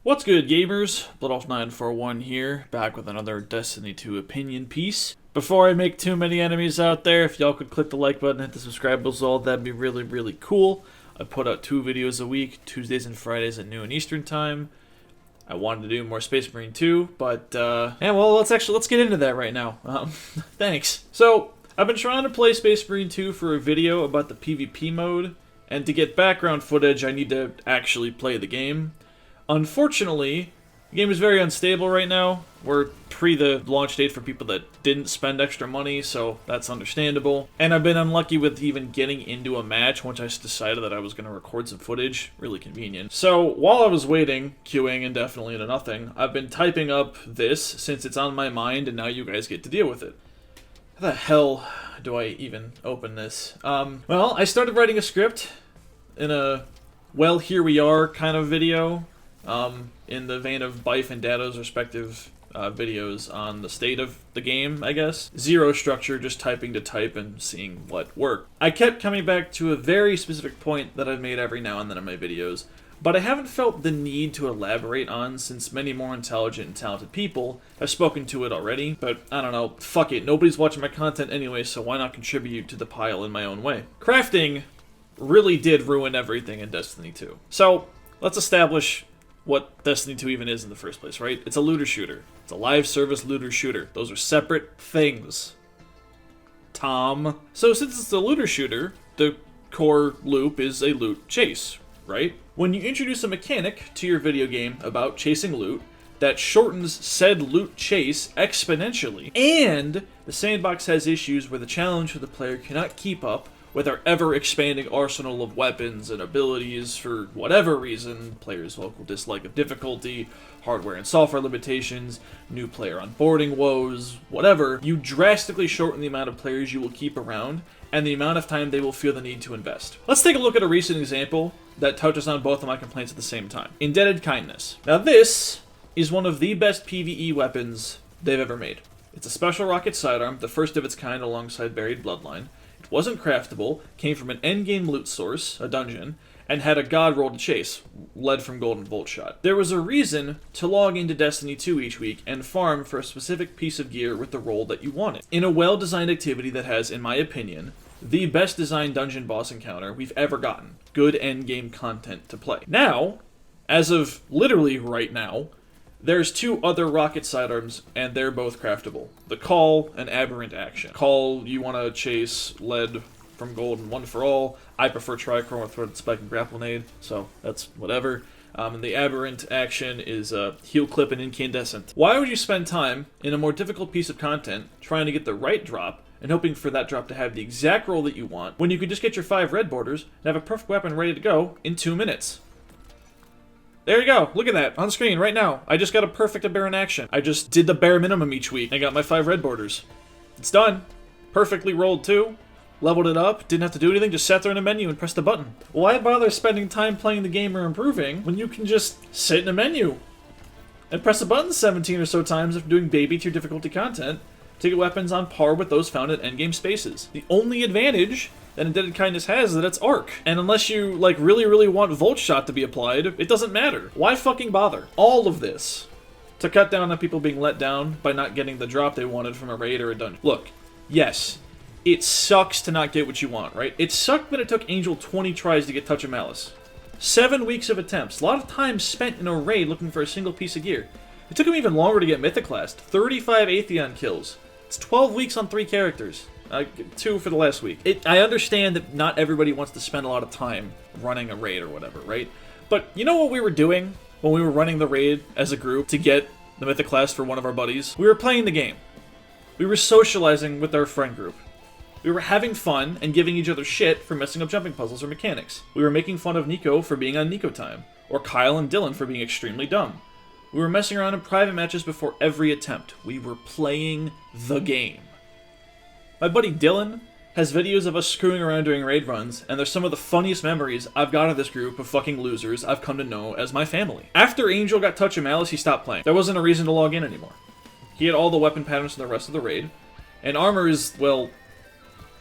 What's good, gamers? Bloodolf941 here, back with another Destiny 2 opinion piece. Before I make too many enemies out there, if y'all could click the like button, hit the subscribe bell, that'd be really, really cool. I put out 2 videos a week, Tuesdays and Fridays at noon Eastern time. I wanted to do more Space Marine 2, but, let's get into that right now. Thanks. So, I've been trying to play Space Marine 2 for a video about the PvP mode, and to get background footage, I need to actually play the game. Unfortunately, the game is very unstable right now. We're pre the launch date for people that didn't spend extra money, so that's understandable. And I've been unlucky with even getting into a match once I decided that I was going to record some footage. Really convenient. So while I was waiting, queuing indefinitely into nothing, I've been typing up this since it's on my mind and now you guys get to deal with it. How the hell do I even open this? Well, I started writing a script in a, well, here we are kind of video. In the vein of Bife and Dato's respective videos on the state of the game, I guess. Zero structure, just typing to type and seeing what worked. I kept coming back to a very specific point that I've made every now and then in my videos, but I haven't felt the need to elaborate on since many more intelligent and talented people have spoken to it already. But I don't know, fuck it, nobody's watching my content anyway, so why not contribute to the pile in my own way? Crafting really did ruin everything in Destiny 2. So, let's establish what Destiny 2 even is in the first place, right? It's a looter shooter. It's a live service looter shooter. Those are separate things, Tom. So since it's a looter shooter, the core loop is a loot chase, right? When you introduce a mechanic to your video game about chasing loot, that shortens said loot chase exponentially, and the sandbox has issues where the challenge for the player cannot keep up with our ever-expanding arsenal of weapons and abilities for whatever reason, players' vocal dislike of difficulty, hardware and software limitations, new player onboarding woes, whatever, you drastically shorten the amount of players you will keep around and the amount of time they will feel the need to invest. Let's take a look at a recent example that touches on both of my complaints at the same time. Indebted Kindness. Now this is one of the best PvE weapons they've ever made. It's a special rocket sidearm, the first of its kind alongside Buried Bloodline. Wasn't craftable, came from an endgame loot source, a dungeon, and had a god roll to chase, led from Golden Bolt Shot. There was a reason to log into Destiny 2 each week and farm for a specific piece of gear with the roll that you wanted. In a well-designed activity that has, in my opinion, the best designed dungeon boss encounter we've ever gotten. Good endgame content to play. Now, as of literally right now, there's 2 other rocket sidearms, and they're both craftable. The Call and Aberrant Action. Call, you want to chase lead from gold and one for all. I prefer Trichrome with Threaded Spike and Grapplenade, so that's whatever. And the Aberrant Action is Heal Clip and Incandescent. Why would you spend time in a more difficult piece of content trying to get the right drop and hoping for that drop to have the exact roll that you want when you could just get your 5 red borders and have a perfect weapon ready to go in 2 minutes? There you go. Look at that. On screen right now. I just got a perfect Aberrant Action. I just did the bare minimum each week. I got my 5 red borders. It's done. Perfectly rolled too. Leveled it up. Didn't have to do anything. Just sat there in a menu and pressed the button. Why bother spending time playing the game or improving when you can just sit in a menu and press a button 17 or so times after doing baby tier difficulty content to get weapons on par with those found at endgame spaces? The only advantage that Indebted Kindness has is that it's arc. And unless you, like, really want Volt Shot to be applied, it doesn't matter. Why fucking bother? All of this to cut down on people being let down by not getting the drop they wanted from a raid or a dungeon. Look, yes, it sucks to not get what you want, right? It sucked when it took Angel 20 tries to get Touch of Malice. 7 weeks of attempts. A lot of time spent in a raid looking for a single piece of gear. It took him even longer to get Mythoclast. 35 Atheon kills. It's 12 weeks on 3 characters. 2 for the last week. I understand that not everybody wants to spend a lot of time running a raid or whatever, right? But you know what we were doing when we were running the raid as a group to get the Mythoclast for one of our buddies? We were playing the game. We were socializing with our friend group. We were having fun and giving each other shit for messing up jumping puzzles or mechanics. We were making fun of Nico for being on Nico time, or Kyle and Dylan for being extremely dumb. We were messing around in private matches before every attempt. We were playing the game. My buddy Dylan has videos of us screwing around doing raid runs, and they're some of the funniest memories I've got of this group of fucking losers I've come to know as my family. After Angel got Touch of Malice, he stopped playing. There wasn't a reason to log in anymore. He had all the weapon patterns from the rest of the raid, and armor is, well,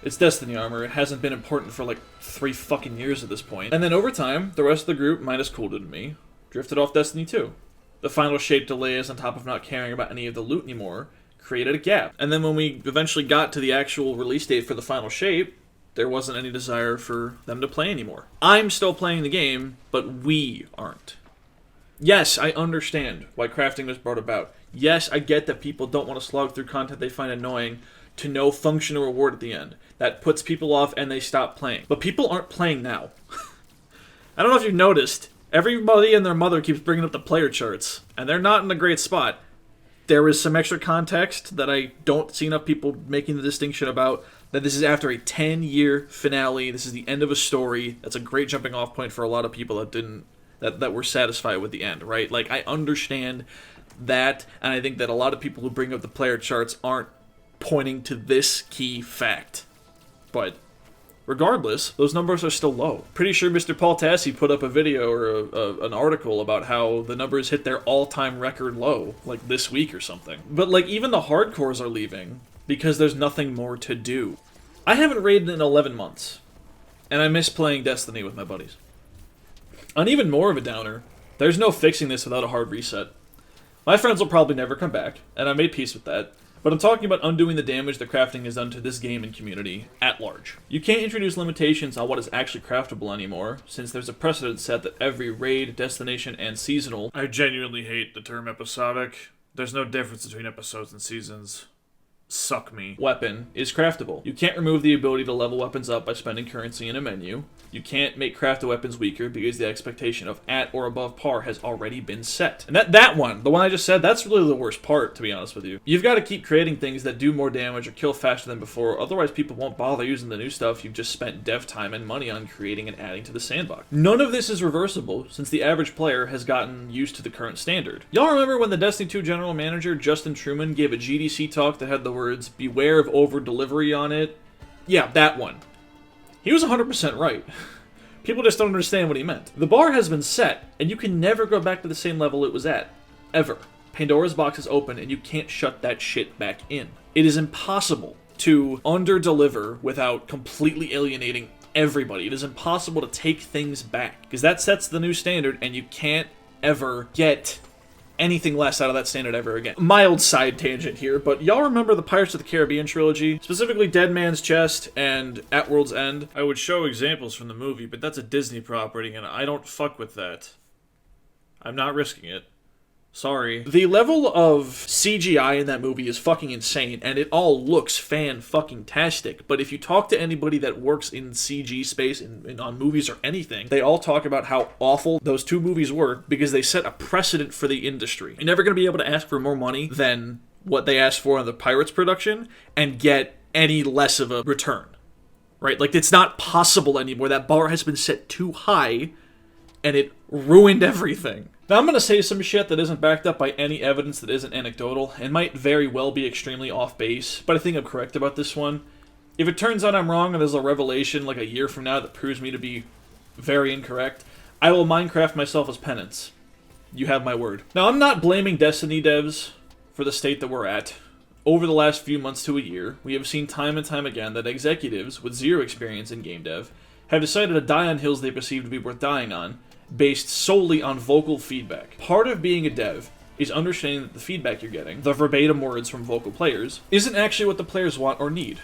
it's Destiny armor. It hasn't been important for like 3 fucking years at this point. And then over time, the rest of the group, minus Cooled and me, drifted off Destiny 2. The final shape delays, on top of not caring about any of the loot anymore, created a gap. And then when we eventually got to the actual release date for the final shape, there wasn't any desire for them to play anymore. I'm still playing the game, but we aren't. Yes, I understand why crafting was brought about. Yes, I get that people don't want to slog through content they find annoying to no function or reward at the end. That puts people off and they stop playing. But people aren't playing now. I don't know if you've noticed, everybody and their mother keeps bringing up the player charts, and they're not in a great spot. There is some extra context that I don't see enough people making the distinction about, that this is after a 10-year finale. This is the end of a story. That's a great jumping off point for a lot of people that were satisfied with the end, right? Like, I understand that, and I think that a lot of people who bring up the player charts aren't pointing to this key fact. But regardless, those numbers are still low. Pretty sure Mr. Paul Tassi put up a video or an article about how the numbers hit their all-time record low, like this week or something. But like, even the hardcores are leaving because there's nothing more to do. I haven't raided in 11 months, and I miss playing Destiny with my buddies. On even more of a downer, there's no fixing this without a hard reset. My friends will probably never come back, and I made peace with that. But I'm talking about undoing the damage that crafting has done to this game and community at large. You can't introduce limitations on what is actually craftable anymore, since there's a precedent set that every raid, destination, and seasonal— I genuinely hate the term episodic. There's no difference between episodes and seasons. Suck me. Weapon is craftable. You can't remove the ability to level weapons up by spending currency in a menu. You can't make crafted weapons weaker because the expectation of at or above par has already been set. And that one, the one I just said, that's really the worst part, to be honest with you. You've got to keep creating things that do more damage or kill faster than before, otherwise people won't bother using the new stuff you've just spent dev time and money on creating and adding to the sandbox. None of this is reversible, since the average player has gotten used to the current standard. Y'all remember when the Destiny 2 general manager, Justin Truman, gave a GDC talk that had the words, "Beware of over-delivery" on it? Yeah, that one. He was 100% right. People just don't understand what he meant. The bar has been set, and you can never go back to the same level it was at. Ever. Pandora's box is open, and you can't shut that shit back in. It is impossible to under-deliver without completely alienating everybody. It is impossible to take things back, because that sets the new standard, and you can't ever get anything less out of that standard ever again. Mild side tangent here, but y'all remember the Pirates of the Caribbean trilogy? Specifically Dead Man's Chest and At World's End? I would show examples from the movie, but that's a Disney property, and I don't fuck with that. I'm not risking it. Sorry. The level of CGI in that movie is fucking insane, and it all looks fan-fucking-tastic. But if you talk to anybody that works in CG space, on movies or anything, they all talk about how awful those two movies were because they set a precedent for the industry. You're never going to be able to ask for more money than what they asked for on the Pirates production and get any less of a return. Right? Like, it's not possible anymore. That bar has been set too high, and it ruined everything. Now, I'm going to say some shit that isn't backed up by any evidence that isn't anecdotal, and might very well be extremely off base, but I think I'm correct about this one. If it turns out I'm wrong and there's a revelation like a year from now that proves me to be very incorrect, I will Minecraft myself as penance. You have my word. Now, I'm not blaming Destiny devs for the state that we're at. Over the last few months to a year, we have seen time and time again that executives with zero experience in game dev have decided to die on hills they perceive to be worth dying on, based solely on vocal feedback. Part of being a dev is understanding that the feedback you're getting, the verbatim words from vocal players, isn't actually what the players want or need.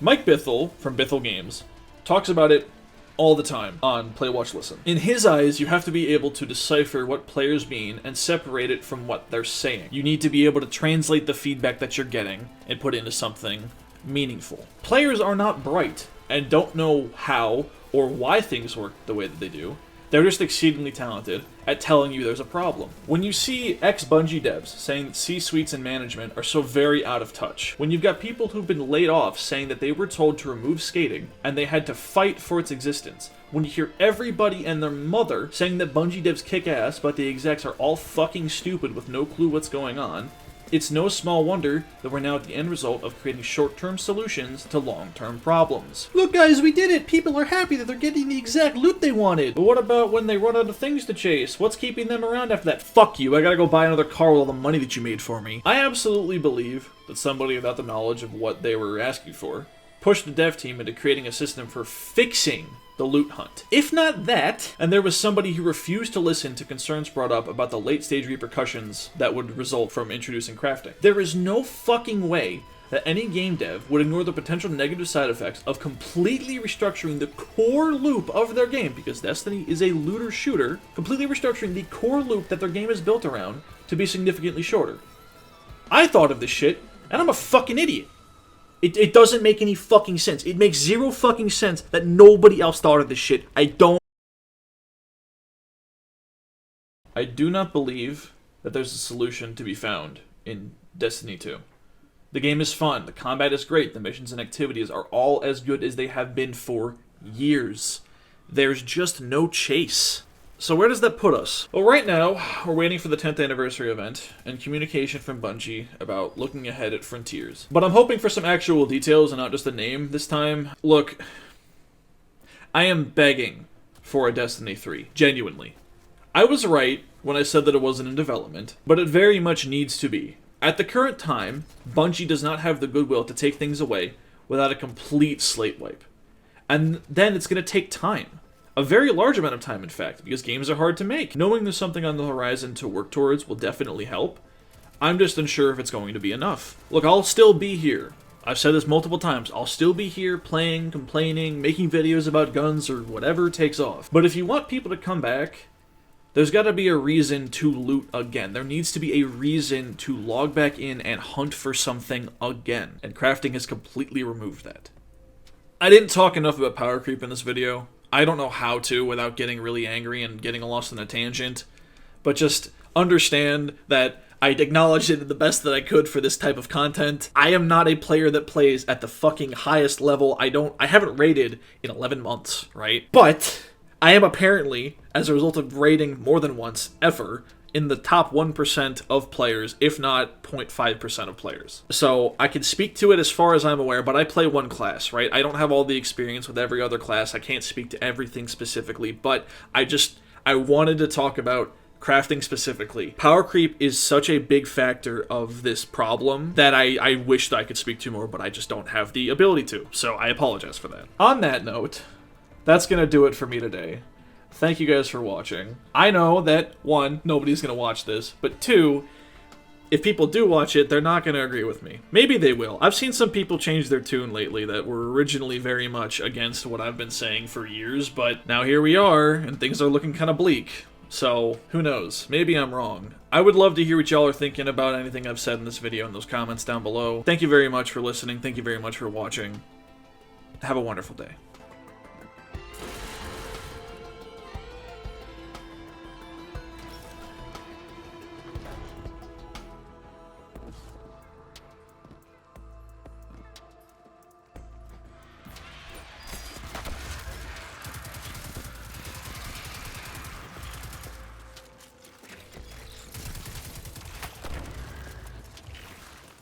Mike Bithell, from Bithell Games, talks about it all the time on Play, Watch, Listen. In his eyes, you have to be able to decipher what players mean and separate it from what they're saying. You need to be able to translate the feedback that you're getting and put it into something meaningful. Players are not bright and don't know how or why things work the way that they do. They're just exceedingly talented at telling you there's a problem. When you see ex-Bungie devs saying that C-suites and management are so very out of touch, when you've got people who've been laid off saying that they were told to remove skating and they had to fight for its existence, when you hear everybody and their mother saying that Bungie devs kick ass but the execs are all fucking stupid with no clue what's going on, it's no small wonder that we're now at the end result of creating short-term solutions to long-term problems. Look guys, we did it! People are happy that they're getting the exact loot they wanted! But what about when they run out of things to chase? What's keeping them around after that? Fuck you, I gotta go buy another car with all the money that you made for me. I absolutely believe that somebody without the knowledge of what they were asking for pushed the dev team into creating a system for fixing the loot hunt. If not that, and there was somebody who refused to listen to concerns brought up about the late-stage repercussions that would result from introducing crafting. There is no fucking way that any game dev would ignore the potential negative side effects of completely restructuring the core loop of their game, because Destiny is a looter shooter, completely restructuring the core loop that their game is built around to be significantly shorter. I thought of this shit, and I'm a fucking idiot. It doesn't make any fucking sense. It makes zero fucking sense that nobody else thought of this shit. I do not believe that there's a solution to be found in Destiny 2. The game is fun, the combat is great, the missions and activities are all as good as they have been for years. There's just no chase. So where does that put us? Well, right now, we're waiting for the 10th anniversary event and communication from Bungie about looking ahead at Frontiers. But I'm hoping for some actual details and not just a name this time. Look, I am begging for a Destiny 3, genuinely. I was right when I said that it wasn't in development, but it very much needs to be. At the current time, Bungie does not have the goodwill to take things away without a complete slate wipe. And then it's going to take time. A very large amount of time, in fact, because games are hard to make. Knowing there's something on the horizon to work towards will definitely help. I'm just unsure if it's going to be enough. Look, I'll still be here. I've said this multiple times. I'll still be here playing, complaining, making videos about guns, or whatever takes off. But if you want people to come back, there's got to be a reason to loot again. There needs to be a reason to log back in and hunt for something again. And crafting has completely removed that. I didn't talk enough about power creep in this video. I don't know how to without getting really angry and getting lost in a tangent. But just understand that I acknowledged it the best that I could for this type of content. I am not a player that plays at the fucking highest level. I haven't raided in 11 months, right? But I am apparently, as a result of raiding more than once, ever, in the top 1% of players, if not 0.5% of players. So I can speak to it as far as I'm aware, but I play one class, right? I don't have all the experience with every other class. I can't speak to everything specifically, but I wanted to talk about crafting specifically. Power creep is such a big factor of this problem that I wish that I could speak to more, but I just don't have the ability to. So I apologize for that. On that note, that's going to do it for me today. Thank you guys for watching. I know that, 1, nobody's going to watch this, but 2, if people do watch it, they're not going to agree with me. Maybe they will. I've seen some people change their tune lately that were originally very much against what I've been saying for years, but now here we are, and things are looking kind of bleak. So, who knows? Maybe I'm wrong. I would love to hear what y'all are thinking about anything I've said in this video in those comments down below. Thank you very much for listening. Thank you very much for watching. Have a wonderful day.